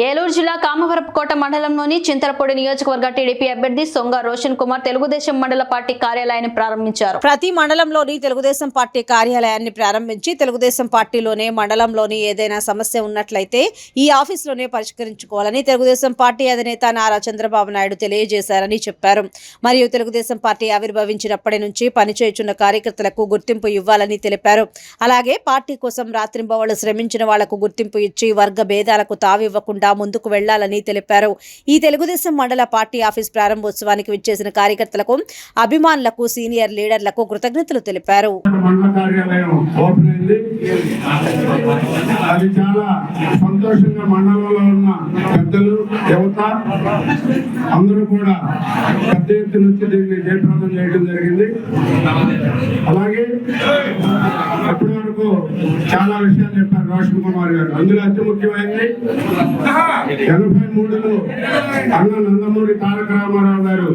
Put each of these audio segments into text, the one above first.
ఏలూరు జిల్లా కామవరపుకోట మండలంలోని చింతలపూడి నియోజకవర్గ టీడీపీ అభ్యర్థి సొంగ రోషన్ కుమార్ తెలుగుదేశం మండల పార్టీ కార్యాలయాన్ని ప్రారంభించారు. ప్రతి మండలంలోని తెలుగుదేశం పార్టీ కార్యాలయాన్ని ప్రారంభించి తెలుగుదేశం పార్టీలోనే మండలంలోని ఏదైనా సమస్య ఉన్నట్లయితే ఈ ఆఫీసులోనే పరిష్కరించుకోవాలని తెలుగుదేశం పార్టీ అధినేత నారా చంద్రబాబు నాయుడు తెలియజేశారని చెప్పారు. మరియు తెలుగుదేశం పార్టీ ఆవిర్భవించినప్పటి నుంచి పనిచేయుచున్న కార్యకర్తలకు గుర్తింపు ఇవ్వాలని తెలిపారు. అలాగే పార్టీ కోసం రాత్రింబవళ్లు శ్రమించిన వాళ్లకు గుర్తింపు ఇచ్చి వర్గ భేదాలకు తావివ్వకుండా ముందుకు వెళ్లాలని తెలిపారు. ఈ తెలుగుదేశం మండల పార్టీ ఆఫీస్ ప్రారంభోత్సవానికి విచ్చేసిన కార్యకర్తలకు, అభిమానులకు, సీనియర్ లీడర్లకు కృతజ్ఞతలు తెలిపారు. అది చాలా సంతోషంగా మండలంలో ఉన్న పెద్దలు, యువత అందరూ కూడా పెద్ద ఎత్తున వచ్చి దీన్ని జయప్రదం చేయడం జరిగింది. అలాగే అప్పటి వరకు చాలా విషయాలు చెప్పారు రోషన్ కుమార్ గారు. అందులో అతి ముఖ్యమైనది 83లో అన్న నందమూరి తారక రామారావు గారు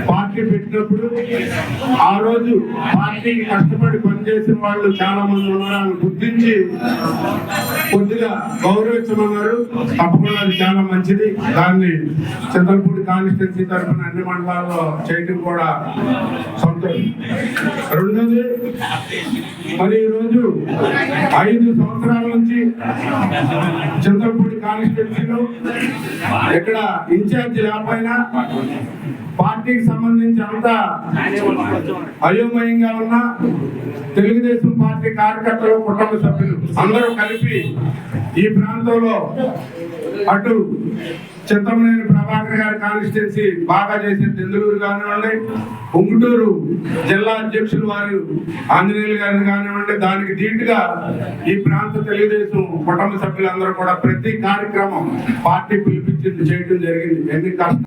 పార్టీ పెట్టినప్పుడు ఆ రోజు పార్టీకి కష్టపడి పనిచేసిన వాళ్ళు చాలా మంది ఉన్నారని గుర్తించి కొద్దిగా గౌరవించమన్నారు. తప్పకుండా అది చాలా మంచిది. దాన్ని చింతలపూడి కాన్స్టిట్యున్సీ తరఫున అన్ని మండలాల్లో చేయడం కూడా సంతోషం. రెండోది, మరి ఈరోజు 5 సంవత్సరాల నుంచి చింతలపూడి కాన్స్టిట్యున్సీలో ఇక్కడ ఇన్ఛార్జి లేకపోయినా పార్టీకి సంబంధించి అంతా అయోమయంగా ఉన్న తెలుగుదేశం పార్టీ కార్యకర్తలు, కుటుంబ సభ్యులు అందరూ కలిపి ఈ ప్రాంతంలో అటు చింతమనేని ప్రభాకర్ గారి కాన్స్టిట్యున్సీ బాగా చేసే దెందులూరు కానివ్వండి, ఉంగుటూరు జిల్లా అధ్యక్షులు వారు ఆంజనేయులు గారిని కానివ్వండి, దానికి ధీటుగా ఈ ప్రాంత తెలుగుదేశం కుటుంబ సభ్యులందరూ కూడా ప్రతి కార్యక్రమం పార్టీ పిలిపించింది చేయడం జరిగింది. ఎన్ని కష్టం